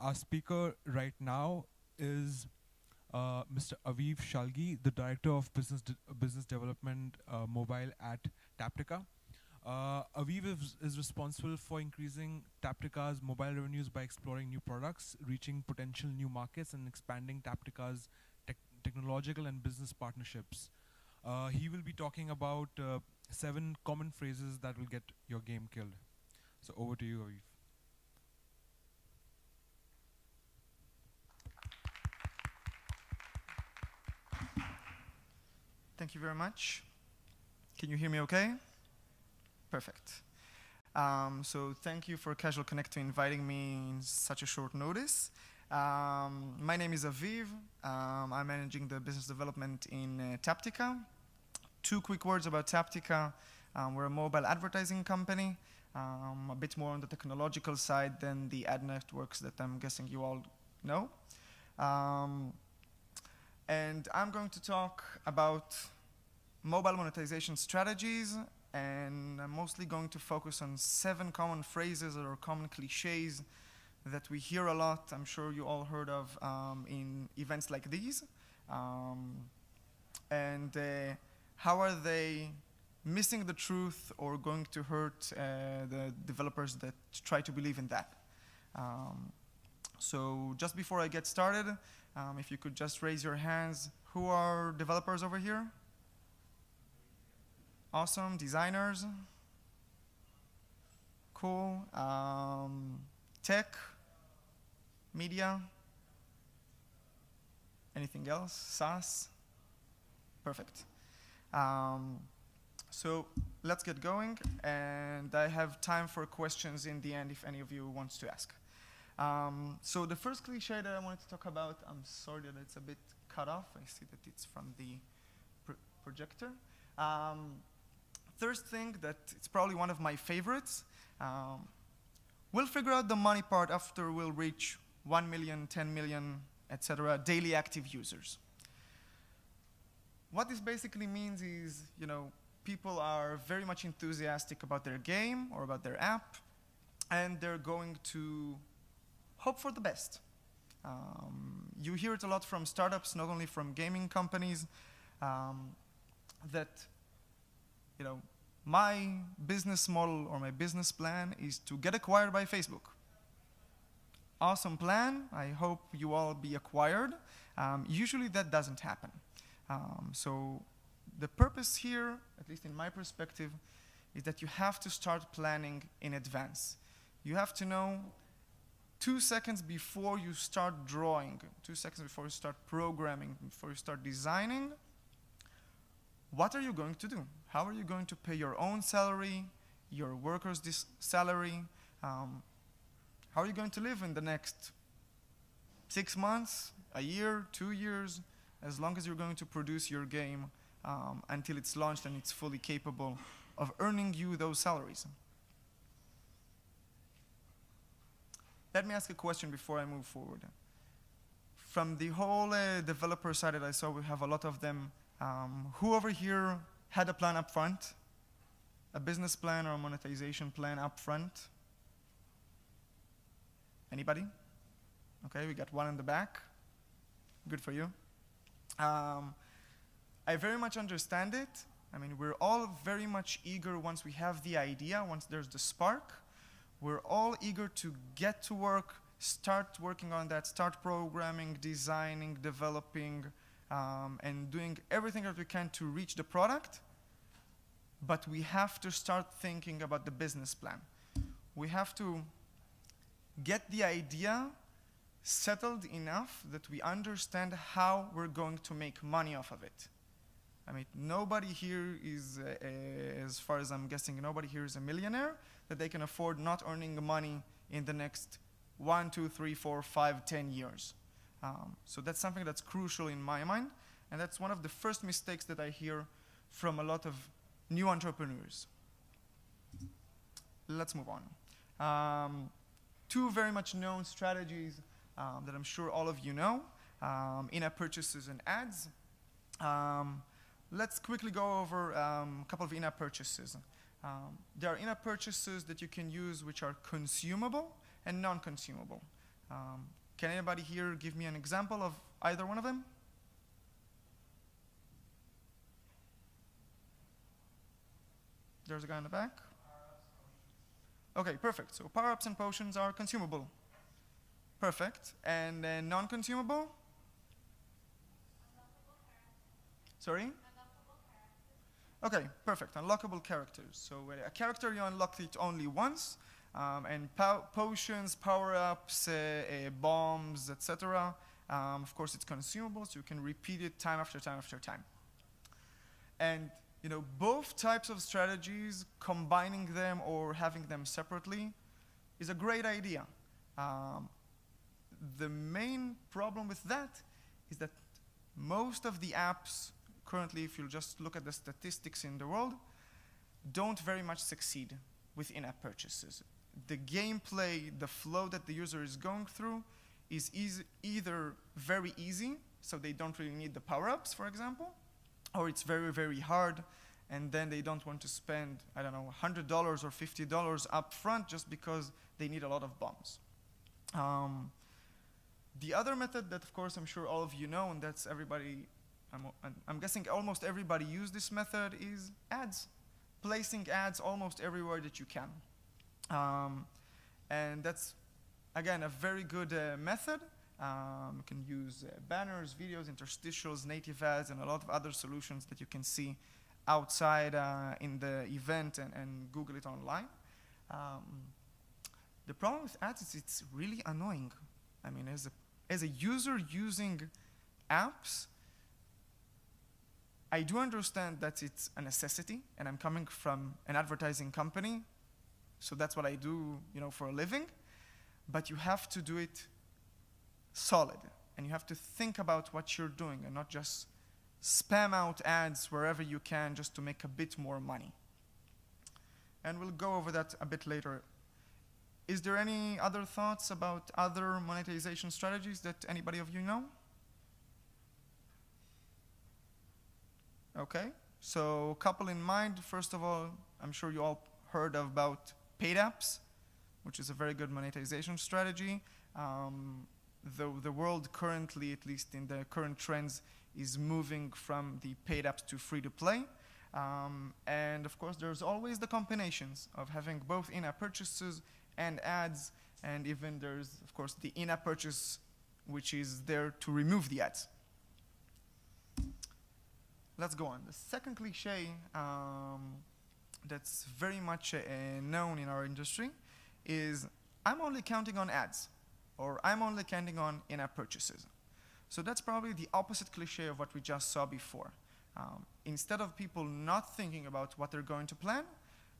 Our speaker right now is Mr. Aviv Shalgi, the Director of Business Development Mobile at Taptica. Aviv is responsible for increasing Taptica's mobile revenues by exploring new products, reaching potential new markets, and expanding Taptica's technological and business partnerships. He will be talking about 7 common phrases that will get your game killed. So over to you, Aviv. Thank you very much. Can you hear me okay? Perfect. So thank you for Casual Connect to inviting me in such a short notice. My name is Aviv. I'm managing the business development in Taptica. 2 quick words about Taptica. We're a mobile advertising company, a bit more on the technological side than the ad networks that I'm guessing you all know. And I'm going to talk about mobile monetization strategies, and I'm mostly going to focus on 7 common phrases or common cliches that we hear a lot, I'm sure you all heard of in events like these. And how are they missing the truth or going to hurt the developers that try to believe in that? So just before I get started, if you could just raise your hands, who are developers over here? Awesome. Designers? Cool. Tech? Media? Anything else? SaaS? Perfect. So let's get going, and I have time for questions in the end if any of you wants to ask. So the first cliche that I wanted to talk about, I'm sorry that it's a bit cut off. I see that it's from the projector. First thing that it's probably one of my favorites. We'll figure out the money part after we'll reach 1 million, 10 million, etc. daily active users. What this basically means is, people are very much enthusiastic about their game or about their app, and they're going to hope for the best. You hear it a lot from startups, not only from gaming companies, that my business model or my business plan is to get acquired by Facebook. Awesome plan. I hope you all be acquired. Usually that doesn't happen. So the purpose here, at least in my perspective, is that you have to start planning in advance. You have to know 2 seconds before you start drawing, 2 seconds before you start programming, before you start designing, what are you going to do? How are you going to pay your own salary, your workers' salary? How are you going to live in the next 6 months, a year, 2 years, as long as you're going to produce your game until it's launched and it's fully capable of earning you those salaries? Let me ask a question before I move forward. From the whole developer side that I saw, we have a lot of them. Who over here had a plan up front? A business plan or a monetization plan up front? Anybody? Okay, we got one in the back. Good for you. I very much understand it. I mean, we're all very much eager once we have the idea, once there's the spark. We're all eager to get to work, start working on that, start programming, designing, developing, and doing everything that we can to reach the product. But we have to start thinking about the business plan. We have to get the idea settled enough that we understand how we're going to make money off of it. I mean, nobody here is, as far as I'm guessing, nobody here is a millionaire that they can afford not earning money in the next 1, 2, 3, 4, 5, 10 years. So that's something that's crucial in my mind, and that's one of the first mistakes that I hear from a lot of new entrepreneurs. Let's move on. 2 very much known strategies that I'm sure all of you know, in-app purchases and ads. Let's quickly go over a couple of in-app purchases. There are in-app purchases that you can use which are consumable and non-consumable. Can anybody here give me an example of either one of them? There's a guy in the back. Okay, perfect. So power-ups and potions are consumable. Perfect. And then non-consumable? Sorry? Okay, perfect. Unlockable characters. So a character, you unlock it only once. And potions, power-ups, bombs, etc. Of course, it's consumable, so you can repeat it time after time after time. And both types of strategies, combining them or having them separately, is a great idea. The main problem with that is that most of the apps currently, if you just look at the statistics in the world, don't very much succeed with in-app purchases. The gameplay, the flow that the user is going through is either very easy, so they don't really need the power-ups, for example, or it's very, very hard, and then they don't want to spend, I don't know, $100 or $50 up front just because they need a lot of bombs. The other method that, of course, I'm sure all of you know, and that's everybody, I'm guessing almost everybody use this method, is ads. Placing ads almost everywhere that you can. And that's, again, a very good method. You can use banners, videos, interstitials, native ads, and a lot of other solutions that you can see outside in the event and Google it online. The problem with ads is it's really annoying. I mean, as a user using apps, I do understand that it's a necessity, and I'm coming from an advertising company, so that's what I do, for a living. But you have to do it solid, and you have to think about what you're doing, and not just spam out ads wherever you can just to make a bit more money. And we'll go over that a bit later. Is there any other thoughts about other monetization strategies that anybody of you know? Okay, so a couple in mind. First of all, I'm sure you all heard about paid apps, which is a very good monetization strategy. The world currently, at least in the current trends, is moving from the paid apps to free-to-play. And of course, there's always the combinations of having both in-app purchases and ads, and even there's, of course, the in-app purchase, which is there to remove the ads. Let's go on. The second cliche that's very much known in our industry is, I'm only counting on ads, or I'm only counting on in-app purchases. So that's probably the opposite cliche of what we just saw before. Instead of people not thinking about what they're going to plan,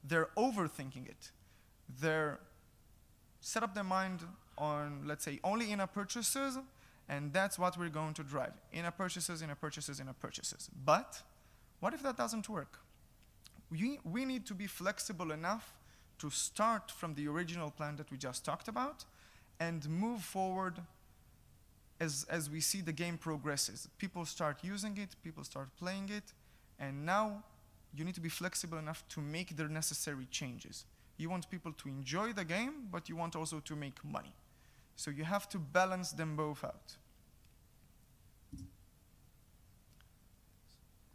they're overthinking it. They're set up their mind on, let's say, only in-app purchases, and that's what we're going to drive. In-app purchases, in-app purchases, in-app purchases. But what if that doesn't work? We need to be flexible enough to start from the original plan that we just talked about and move forward as we see the game progresses. People start using it, people start playing it, and now you need to be flexible enough to make the necessary changes. You want people to enjoy the game, but you want also to make money. So you have to balance them both out.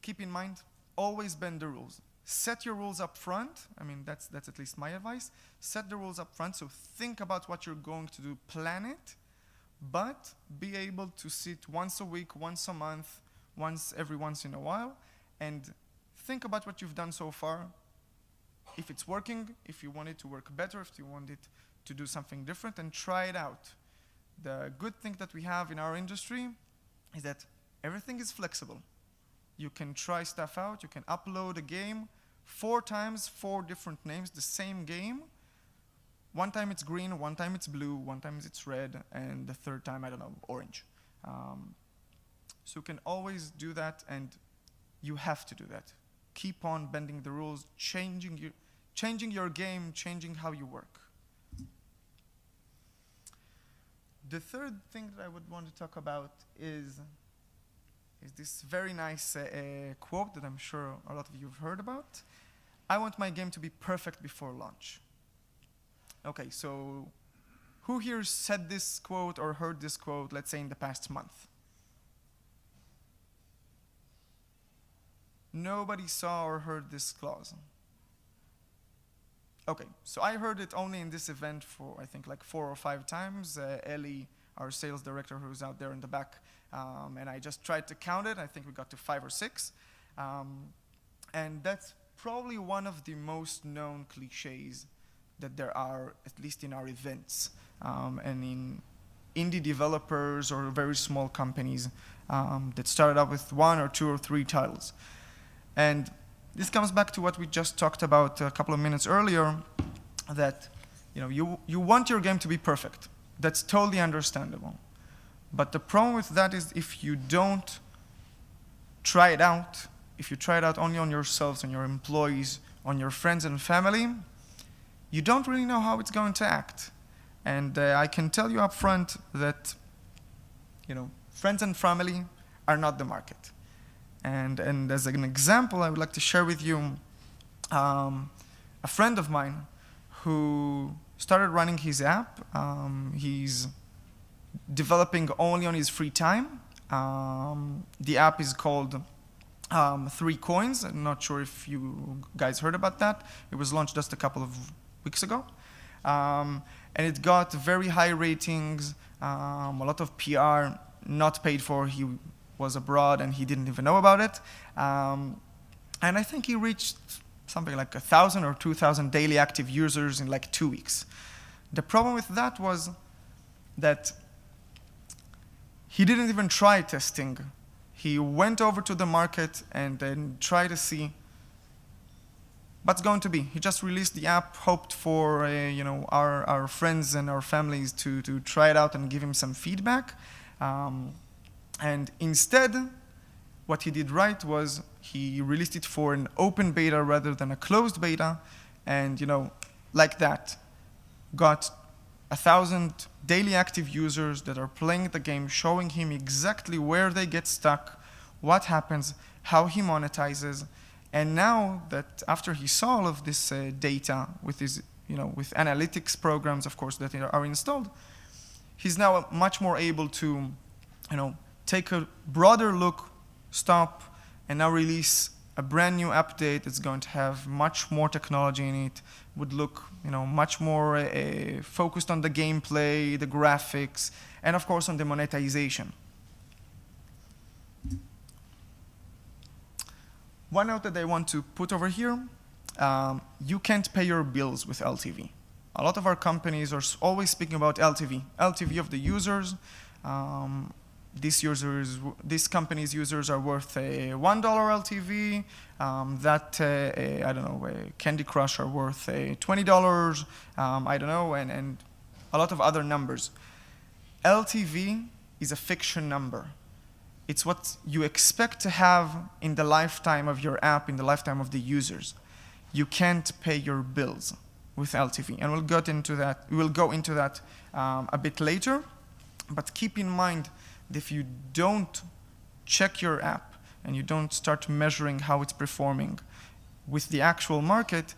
Keep in mind, always bend the rules. Set your rules up front. I mean, that's at least my advice. Set the rules up front, so think about what you're going to do, plan it, but be able to sit once a week, once a month, every once in a while, and think about what you've done so far. If it's working, if you want it to work better, if you want it to do something different, and try it out. The good thing that we have in our industry is that everything is flexible. You can try stuff out, you can upload a game 4 times, 4 different names, the same game. One time it's green, one time it's blue, one time it's red, and the third time, I don't know, orange. So you can always do that, and you have to do that. Keep on bending the rules, changing your game, changing how you work. The third thing that I would want to talk about is this very nice quote that I'm sure a lot of you have heard about. I want my game to be perfect before launch. Okay, so Who here said this quote or heard this quote, let's say in the past month? Nobody saw or heard this clause. Okay, so I heard it only in this event for, I think, like 4 or 5 times. Eli, our sales director, who's out there in the back, and I just tried to count it. I think we got to 5 or 6. And that's probably one of the most known cliches that there are, at least in our events, and in indie developers or very small companies that started out with 1 or 2 or 3 titles. And this comes back to what we just talked about a couple of minutes earlier, that you want your game to be perfect. That's totally understandable. But the problem with that is if you don't try it out, if you try it out only on yourselves, on your employees, on your friends and family, you don't really know how it's going to act. And I can tell you up front that friends and family are not the market. And as an example, I would like to share with you a friend of mine who started running his app. He's developing only on his free time. The app is called 3 Coins. I'm not sure if you guys heard about that. It was launched just a couple of weeks ago. And it got very high ratings, a lot of PR, not paid for. He was abroad and he didn't even know about it. And I think he reached something like 1,000 or 2,000 daily active users in like 2 weeks. The problem with that was that he didn't even try testing. He went over to the market and then tried to see what's going to be. He just released the app, hoped for our friends and our families to try it out and give him some feedback. And instead, what he did right was he released it for an open beta rather than a closed beta, and like that, got 1,000 daily active users that are playing the game, showing him exactly where they get stuck, what happens, how he monetizes. And now that after he saw all of this data with his, with analytics programs, of course, that are installed, he's now much more able to, take a broader look, stop, and now release a brand new update that's going to have much more technology in it, would look much more focused on the gameplay, the graphics, and of course on the monetization. One note that I want to put over here, you can't pay your bills with LTV. A lot of our companies are always speaking about LTV, LTV of the users. This company's users are worth a $1 LTV. I don't know, Candy Crush are worth a $20. I don't know, and a lot of other numbers. LTV is a fiction number. It's what you expect to have in the lifetime of your app, in the lifetime of the users. You can't pay your bills with LTV, and we'll go into that a bit later. But keep in mind that if you don't check your app and you don't start measuring how it's performing with the actual market,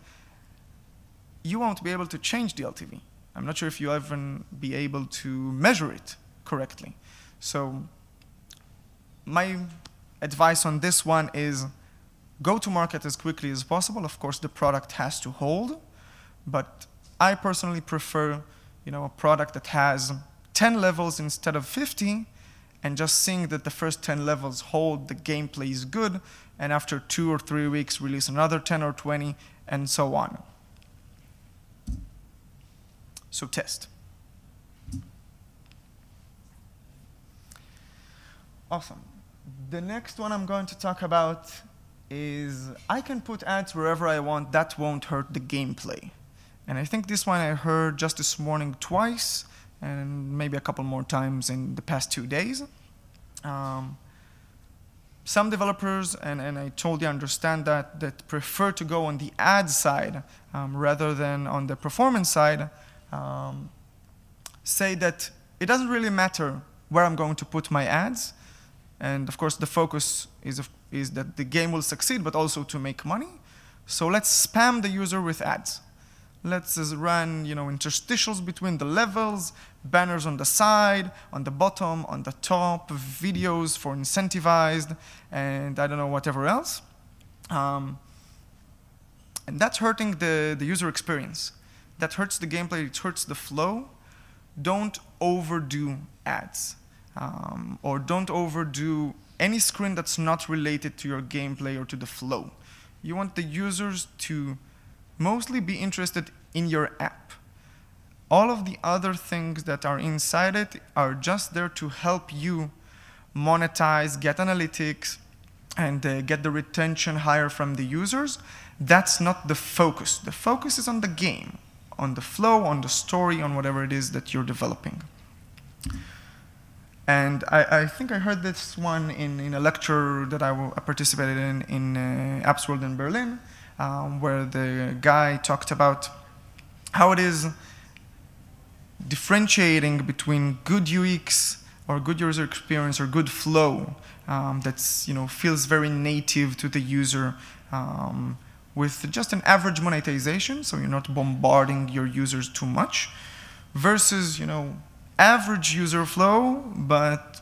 you won't be able to change the LTV. I'm not sure if you'll even be able to measure it correctly. So my advice on this one is go to market as quickly as possible. Of course, the product has to hold, but I personally prefer a product that has 10 levels instead of 50, and just seeing that the first 10 levels hold, the gameplay is good, and after 2 or 3 weeks release another 10 or 20, and so on. So test. Awesome. The next one I'm going to talk about is I can put ads wherever I want, that won't hurt the gameplay. And I think this one I heard just this morning twice, and maybe a couple more times in the past 2 days. Some developers, and I totally understand that prefer to go on the ad side rather than on the performance side, say that it doesn't really matter where I'm going to put my ads. And of course, the focus is that the game will succeed, but also to make money. So let's spam the user with ads. Let's run, interstitials between the levels, banners on the side, on the bottom, on the top, videos for incentivized, and I don't know, whatever else. And that's hurting the user experience. That hurts the gameplay, it hurts the flow. Don't overdo ads, or don't overdo any screen that's not related to your gameplay or to the flow. You want the users to mostly be interested in your app. All of the other things that are inside it are just there to help you monetize, get analytics, and get the retention higher from the users. That's not the focus. The focus is on the game, on the flow, on the story, on whatever it is that you're developing. And I think I heard this one in a lecture that I participated in Apps World in Berlin, where the guy talked about how it is differentiating between good UX or good user experience or good flow that's feels very native to the user, with just an average monetization, so you're not bombarding your users too much, versus average user flow but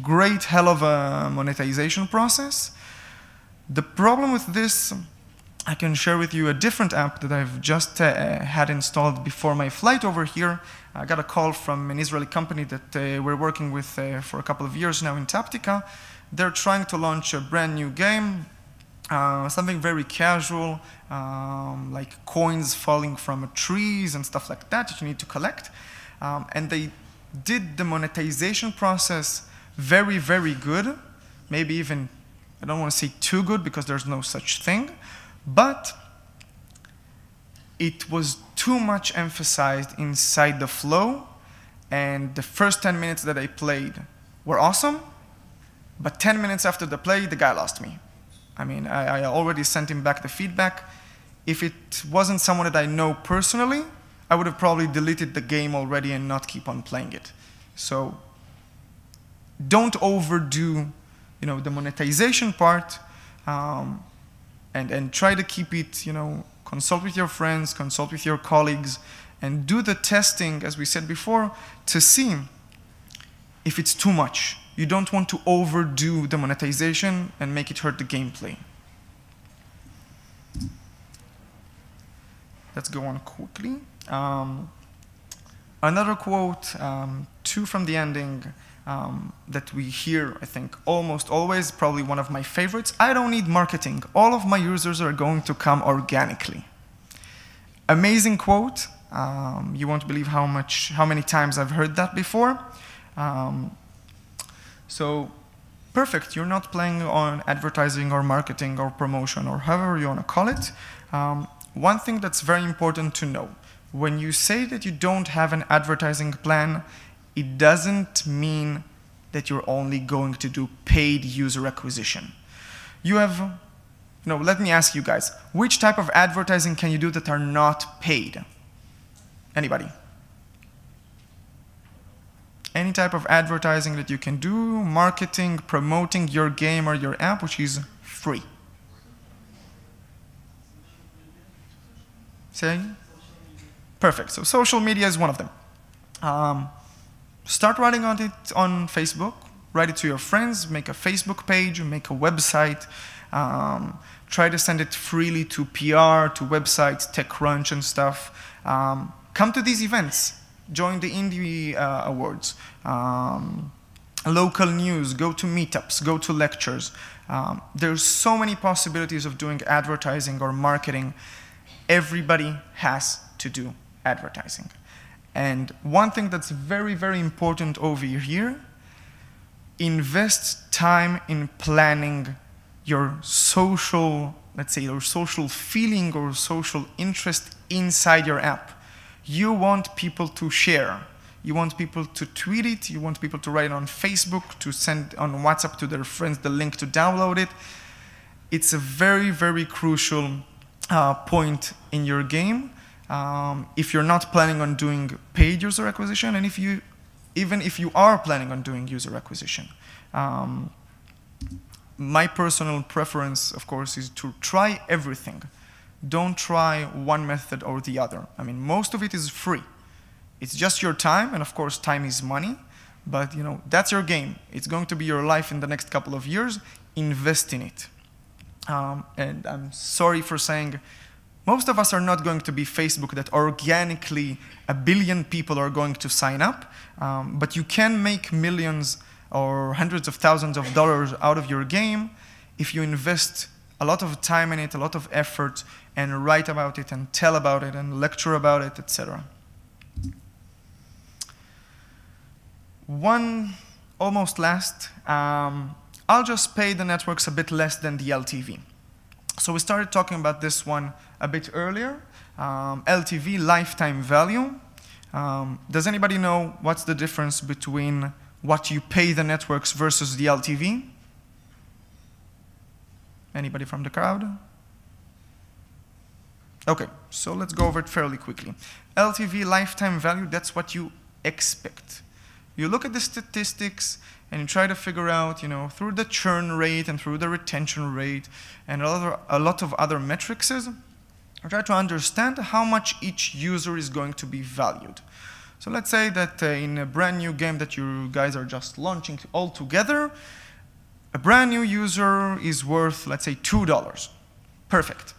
great hell of a monetization process. The problem with this, I can share with you a different app that I've just had installed before my flight over here. I got a call from an Israeli company that we're working with for a couple of years now in Taptica. They're trying to launch a brand new game, something very casual, like coins falling from trees and stuff like that you need to collect. And they did the monetization process very, very good. Maybe even, I don't want to say too good because there's no such thing. But it was too much emphasized inside the flow, and the first 10 minutes that I played were awesome, but 10 minutes after the play, the guy lost me. I mean, I already sent him back the feedback. If it wasn't someone that I know personally, I would have probably deleted the game already and not keep on playing it. So don't overdo the monetization part, and try to keep it, consult with your friends, consult with your colleagues, and do the testing, as we said before, to see if it's too much. You don't want to overdo the monetization and make it hurt the gameplay. Let's go on quickly. Another quote, two from the ending, that we hear, I think, almost always, probably one of my favorites. I don't need marketing. All of my users are going to come organically. Amazing quote. You won't believe how many times I've heard that before. So perfect. You're not playing on advertising or marketing or promotion or however you want to call it. One thing that's very important to know, when you say that you don't have an advertising plan, it doesn't mean that you're only going to do paid user acquisition. You have, let me ask you guys, which type of advertising can you do that are not paid? Anybody? Any type of advertising that you can do, marketing, promoting your game or your app, which is free. Say? Perfect. So social media is one of them. Start writing on it on Facebook. Write it to your friends. Make a Facebook page. Make a website. Try to send it freely to PR, to websites, TechCrunch and stuff. Come to these events. Join the Indie Awards. Local news. Go to meetups. Go to lectures. There's so many possibilities of doing advertising or marketing. Everybody has to do advertising. And one thing that's very, very important over here, invest time in planning your social, let's say, your social feeling or social interest inside your app. You want people to share. You want people to tweet it. You want people to write it on Facebook, to send on WhatsApp to their friends the link to download it. It's a very, very crucial point in your game. If you're not planning on doing paid user acquisition, and even if you are planning on doing user acquisition. My personal preference, of course, is to try everything. don't try one method or the other. I mean, most of it is free. It's just your time, and of course, time is money. But that's your game. It's going to be your life in the next couple of years. Invest in it. And I'm sorry for saying, most of us are not going to be Facebook that organically 1 billion people are going to sign up. But you can make millions or hundreds of thousands of dollars out of your game if you invest a lot of time in it, a lot of effort, and write about it, and tell about it, and lecture about it, etc. One almost last, I'll just pay the networks a bit less than the LTV. So we started talking about this one a bit earlier. LTV, lifetime value. Does anybody know what's the difference between what you pay the networks versus the LTV? Anybody from the crowd? Okay, so let's go over it fairly quickly. LTV, lifetime value, that's what you expect. You look at the statistics and you try to figure out, through the churn rate and through the retention rate and a lot of other metrics, you try to understand how much each user is going to be valued. So let's say that in a brand new game that you guys are just launching all together, a brand new user is worth, let's say, $2. Perfect.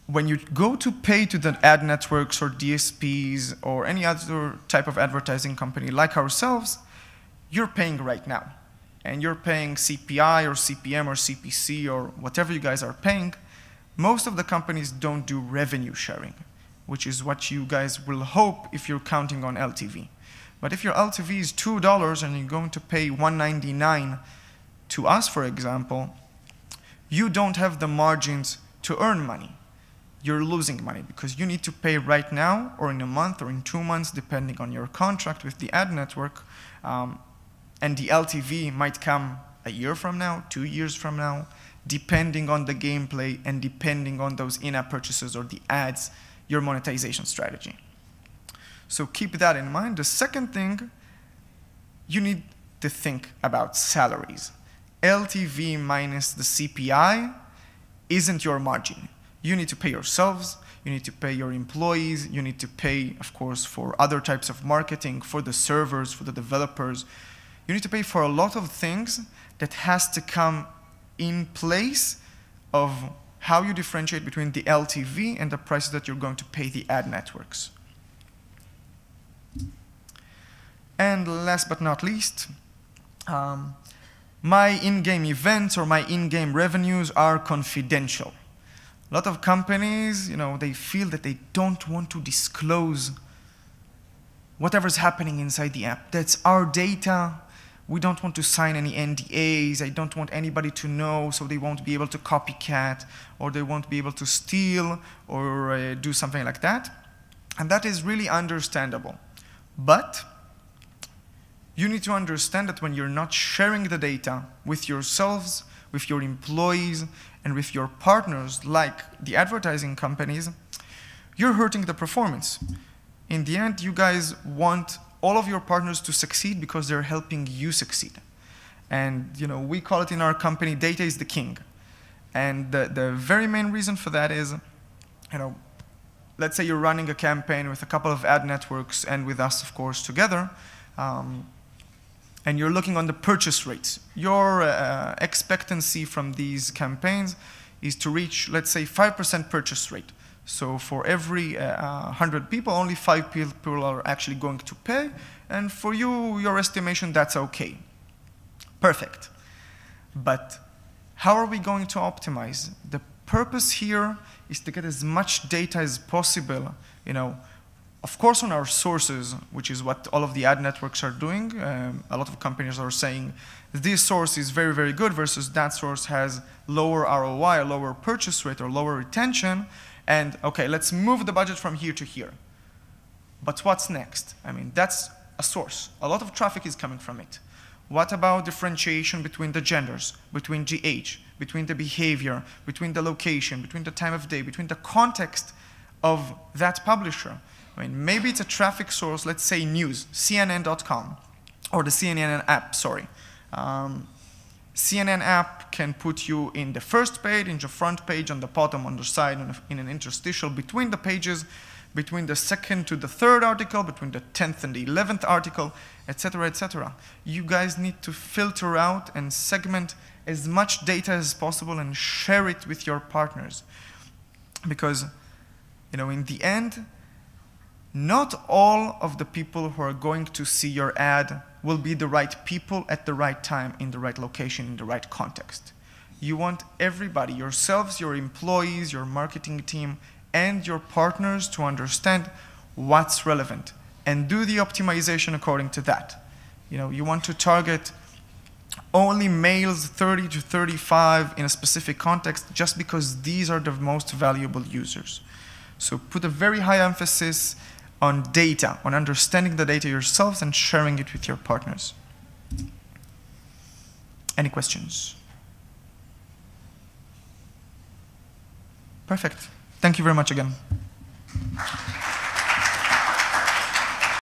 When you go to pay to the ad networks or DSPs or any other type of advertising company like ourselves, you're paying right now. And you're paying CPI or CPM or CPC or whatever you guys are paying. Most of the companies don't do revenue sharing, which is what you guys will hope if you're counting on LTV. But if your LTV is $2 and you're going to pay $1.99 to us, for example, you don't have the margins to earn money. You're losing money because you need to pay right now or in a month or in 2 months, depending on your contract with the ad network. And the LTV might come a year from now, 2 years from now, depending on the gameplay and depending on those in-app purchases or the ads, your monetization strategy. So keep that in mind. The second thing, you need to think about salaries. LTV minus the CPI isn't your margin. You need to pay yourselves, you need to pay your employees, you need to pay, of course, for other types of marketing, for the servers, for the developers. You need to pay for a lot of things that has to come in place of how you differentiate between the LTV and the prices that you're going to pay the ad networks. And last but not least, my in-game events or my in-game revenues are confidential. A lot of companies, they feel that they don't want to disclose whatever's happening inside the app. That's our data. We don't want to sign any NDAs. I don't want anybody to know, so they won't be able to copycat, or they won't be able to steal or do something like that. And that is really understandable. But you need to understand that when you're not sharing the data with yourselves, with your employees, and with your partners, like the advertising companies, you're hurting the performance. In the end, you guys want all of your partners to succeed because they're helping you succeed. And we call it in our company, data is the king. And the very main reason for that is, let's say you're running a campaign with a couple of ad networks and with us, of course, together, and you're looking on the purchase rates. Your expectancy from these campaigns is to reach, let's say, 5% purchase rate. So for every 100 people, only 5 people are actually going to pay. And for you, your estimation, that's okay. Perfect. But how are we going to optimize? The purpose here is to get as much data as possible, of course on our sources, which is what all of the ad networks are doing. A lot of companies are saying this source is very, very good versus that source has lower ROI, lower purchase rate, or lower retention. And okay, let's move the budget from here to here. But what's next? I mean, that's a source. A lot of traffic is coming from it. What about differentiation between the genders, between GH, between the behavior, between the location, between the time of day, between the context of that publisher? I mean, maybe it's a traffic source, let's say news, CNN.com, or the CNN app, sorry. CNN app can put you in the first page, in the front page, on the bottom, on the side, in an interstitial between the pages, between the second to the third article, between the 10th and the 11th article, etc., etc. You guys need to filter out and segment as much data as possible and share it with your partners. Because, in the end, not all of the people who are going to see your ad will be the right people at the right time, in the right location, in the right context. You want everybody, yourselves, your employees, your marketing team, and your partners to understand what's relevant and do the optimization according to that. You want to target only males 30 to 35 in a specific context just because these are the most valuable users. So put a very high emphasis on data, on understanding the data yourselves and sharing it with your partners. Any questions? Perfect. Thank you very much again.